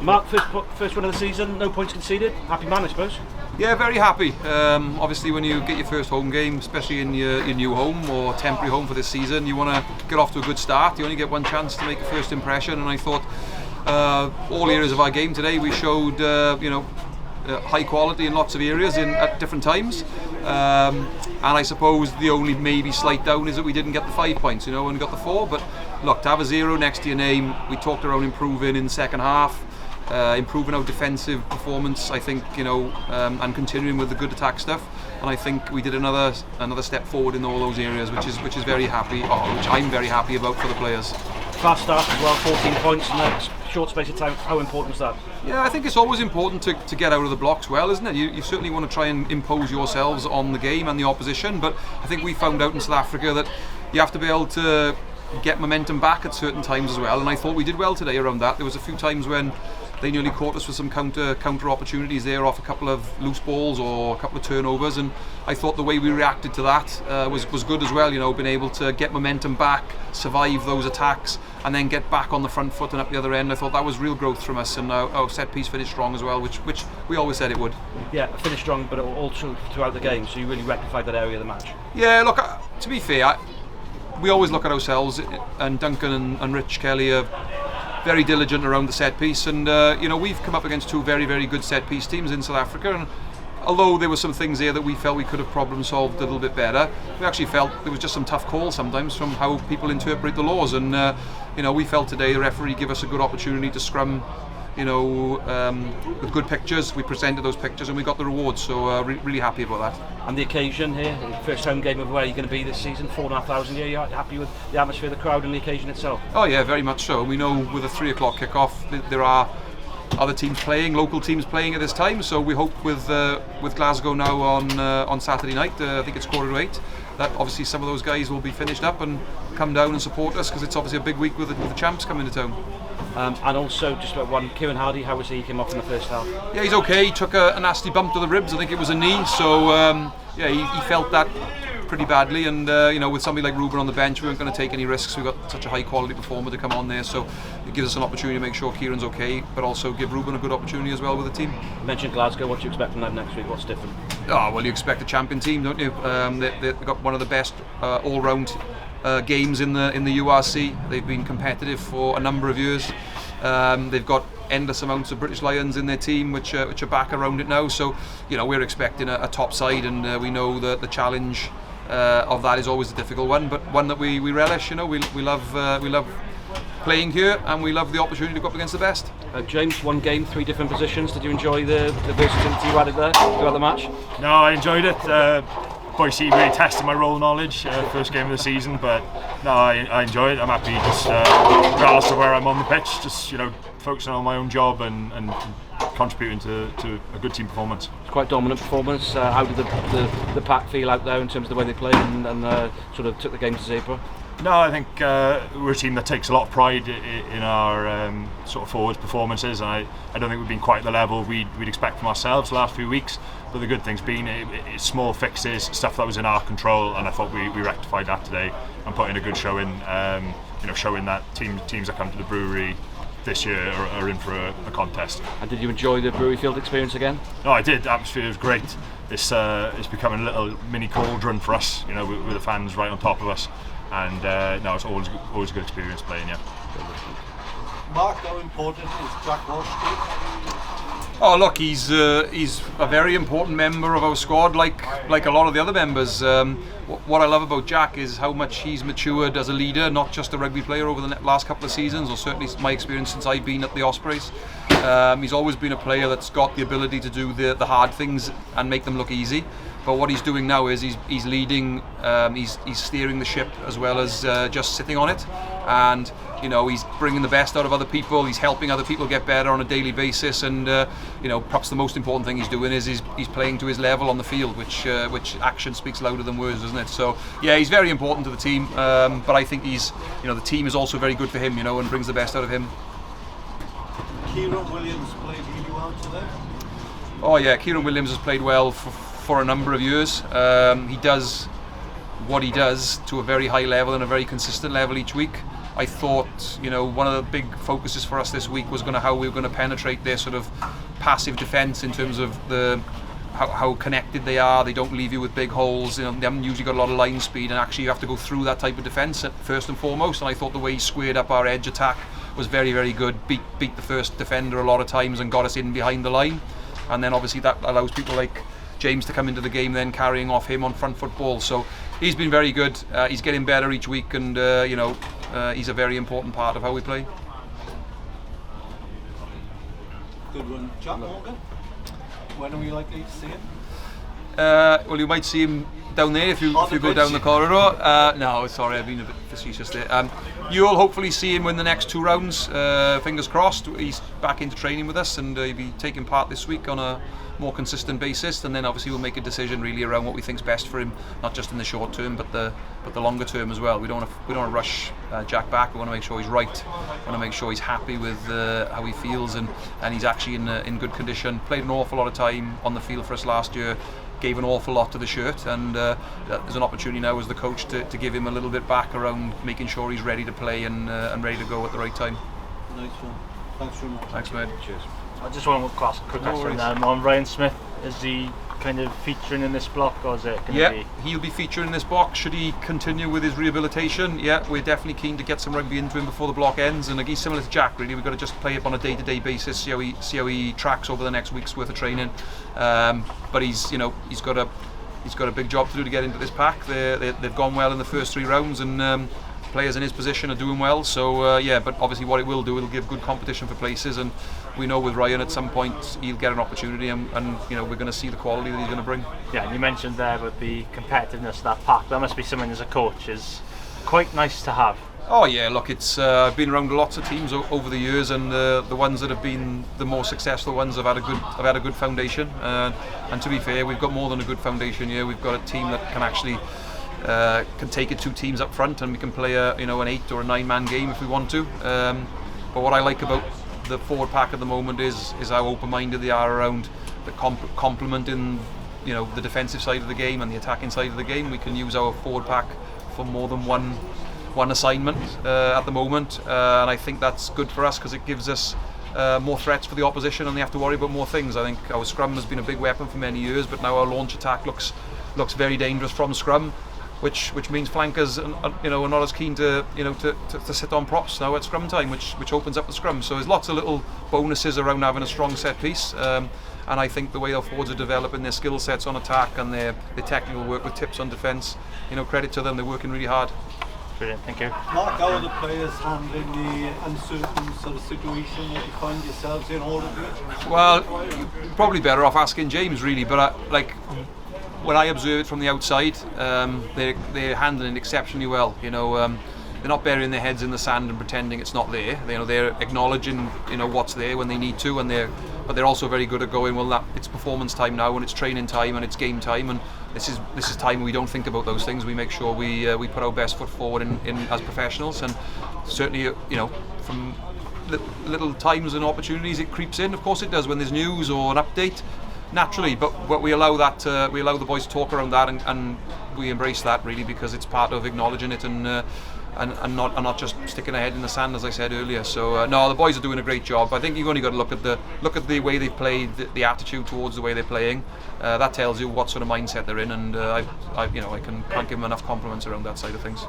Mark, first win of the season, no points conceded. Happy man, I suppose. Yeah, very happy. Obviously, when you get your first home game, especially in your new home or temporary home for this season, you want to get off to a good start. You only get one chance to make a first impression, and I thought all areas of our game today we showed high quality in lots of areas at different times. And I suppose the only maybe slight down is that we didn't get the 5 points, and we got the 4. But look, to have a 0 next to your name, we talked around improving in the second half, improving our defensive performance, I think, and continuing with the good attack stuff. And I think we did another step forward in all those areas, which is very happy, which I'm very happy about for the players. Fast start as well, 14 points in a short space of time. How important was that? Yeah, I think it's always important to get out of the blocks well, isn't it? You certainly want to try and impose yourselves on the game and the opposition, but I think we found out in South Africa that you have to be able to get momentum back at certain times as well, and I thought we did well today around that. There was a few times when they nearly caught us with some counter opportunities there off a couple of loose balls or a couple of turnovers, and I thought the way we reacted to that was good as well. Being able to get momentum back, survive those attacks, and then get back on the front foot and up the other end. I thought that was real growth from us, and our set piece finished strong as well, which we always said it would. Yeah, finished strong, but also throughout the game. So you really rectified that area of the match. Yeah, look, to be fair, we always look at ourselves, and Duncan and Rich Kelly are very diligent around the set piece, and we've come up against two very, very good set piece teams in South Africa, and although there were some things there that we felt we could have problem solved a little bit better, we actually felt there was just some tough calls sometimes from how people interpret the laws, and we felt today the referee gave us a good opportunity to scrum with good pictures. We presented those pictures and we got the rewards, so really happy about that. And the occasion here, first home game of where you're going to be this season, 4,500 here, you're happy with the atmosphere, the crowd and the occasion itself? Oh yeah, very much so. We know with a 3 o'clock kick-off there are other teams playing, local teams playing at this time, so we hope with Glasgow now on Saturday night, I think it's 7:45, that obviously some of those guys will be finished up and come down and support us, because it's obviously a big week with the champs coming to town. And also, just about one, Kieran Hardy, how was he? He came off in the first half. Yeah, he's okay. He took a nasty bump to the ribs. I think it was a knee. So he felt that pretty badly. And with somebody like Ruben on the bench, we weren't going to take any risks. We've got such a high quality performer to come on there, so it gives us an opportunity to make sure Kieran's okay, but also give Ruben a good opportunity as well with the team. You mentioned Glasgow. What do you expect from them next week? What's different? Oh, well, you expect a champion team, don't you? They've got one of the best all-round games in the URC. They've been competitive for a number of years. They've got endless amounts of British Lions in their team, which are back around it now. So, we're expecting a top side, and we know that the challenge of that is always a difficult one, but one that we relish. We love playing here, and we love the opportunity to go up against the best. James, one game, 3 different positions. Did you enjoy the versatility you added there throughout the match? No, I enjoyed it. Boise really tested my role knowledge, first game of the season, but no, I enjoy it. I'm happy just regardless of where I'm on the pitch, just focusing on my own job and contributing to a good team performance. It's quite dominant performance. How did the pack feel out there in terms of the way they played and sort of took the game to Zebre? No, I think we're a team that takes a lot of pride in our sort of forwards performances, and I don't think we've been quite at the level we'd expect from ourselves the last few weeks. But the good thing's been it's small fixes, stuff that was in our control, and I thought we rectified that today and put in a good show in, showing that teams that come to the brewery this year are in for a contest. And did you enjoy the Brewery Field experience again? No, I did. The atmosphere was great. It's becoming a little mini cauldron for us, with the fans right on top of us. And it's always a good experience playing, yeah. Mark, how important is Jack Walsh to you? Oh look, he's a very important member of our squad, like a lot of the other members. What I love about Jack is how much he's matured as a leader, not just a rugby player over the last couple of seasons, or certainly my experience since I've been at the Ospreys. He's always been a player that's got the ability to do the hard things and make them look easy. But what he's doing now is he's leading, he's steering the ship as well as just sitting on it, and he's bringing the best out of other people. He's helping other people get better on a daily basis, and perhaps the most important thing he's doing is he's playing to his level on the field, which action speaks louder than words, doesn't it? So yeah, he's very important to the team, but I think he's the team is also very good for him, and brings the best out of him. Kieran Williams played really well today. Oh yeah, Kieran Williams has played well for a number of years. He does what he does to a very high level and a very consistent level each week. I thought, you know, one of the big focuses for us this week was how we were going to penetrate their sort of passive defence in terms of how connected they are. They don't leave you with big holes. You know, they haven't usually got a lot of line speed, and actually you have to go through that type of defence first and foremost. And I thought the way he squared up our edge attack was very, very good. Beat the first defender a lot of times and got us in behind the line. And then obviously that allows people like James to come into the game, then carrying off him on front foot ball. So he's been very good. He's getting better each week, and you know, he's a very important part of how we play. Good one. Jack Morgan, when are we likely to see him? Well, you might see him down there if you go down the corridor. No, sorry, I've been a bit facetious there. You'll hopefully see him win the next 2 rounds. Fingers crossed. He's back into training with us, and he'll be taking part this week on a more consistent basis. And then obviously we'll make a decision really around what we think's best for him, not just in the short term, but the longer term as well. We don't want to rush Jack back. We want to make sure he's right. We want to make sure he's happy with how he feels, and he's actually in good condition. Played an awful lot of time on the field for us last year. Gave an awful lot to the shirt, and there's an opportunity now as the coach to give him a little bit back around making sure he's ready to play and ready to go at the right time. Nice one. Thanks very much. Thanks, mate. Cheers. I just want to ask a quick question on Ryan Smith. Is he kind of featuring in this block, or is it going to be? He'll be featuring in this box should he continue with his rehabilitation. Yeah, we're definitely keen to get some rugby into him before the block ends, and he's similar to Jack really. We've got to just play it on a day-to-day basis, see how he tracks over the next week's worth of training. But he's got a big job to do to get into this pack. They've gone well in the first 3 rounds, and players in his position are doing well. So but obviously what it will do, it'll give good competition for places, and we know with Ryan at some point he'll get an opportunity, and you know, we're going to see the quality that he's going to bring. Yeah, and you mentioned there with the competitiveness of that pack. That must be something as a coach is quite nice to have. Oh yeah, look, it's I've been around lots of teams over the years, and the ones that have been the more successful ones have had a good foundation. And to be fair, we've got more than a good foundation here. We've got a team that can actually can take it 2 teams up front, and we can play an 8 or a 9-man game if we want to. But what I like about the forward pack at the moment is how open-minded they are around the complementing, you know, the defensive side of the game and the attacking side of the game. We can use our forward pack for more than one assignment at the moment, and I think that's good for us because it gives us more threats for the opposition, and they have to worry about more things. I think our scrum has been a big weapon for many years, but now our launch attack looks very dangerous from scrum, which means flankers are not as keen to sit on props now at scrum time, which opens up the scrum. So there's lots of little bonuses around having a strong set piece, and I think the way our forwards are developing their skill sets on attack and their technical work with tips on defence, credit to them, they're working really hard. Brilliant, thank you. Mark, how are the players handling the uncertain sort of situation that you find yourselves in all of it? Well, you're probably better off asking James really, but when I observe it from the outside, they're handling it exceptionally well. They're not burying their heads in the sand and pretending it's not there. They're acknowledging what's there when they need to, but they're also very good at going, well, it's performance time now, and it's training time, and it's game time, and this is time we don't think about those things. We make sure we put our best foot forward in as professionals, and certainly from little times and opportunities it creeps in. Of course it does when there's news or an update. Naturally, but we allow that. We allow the boys to talk around that, and we embrace that really because it's part of acknowledging it and not just sticking our head in the sand, as I said earlier. So no, the boys are doing a great job. I think you've only got to look at the way they've played, the attitude towards the way they're playing. That tells you what sort of mindset they're in, and I can't give them enough compliments around that side of things.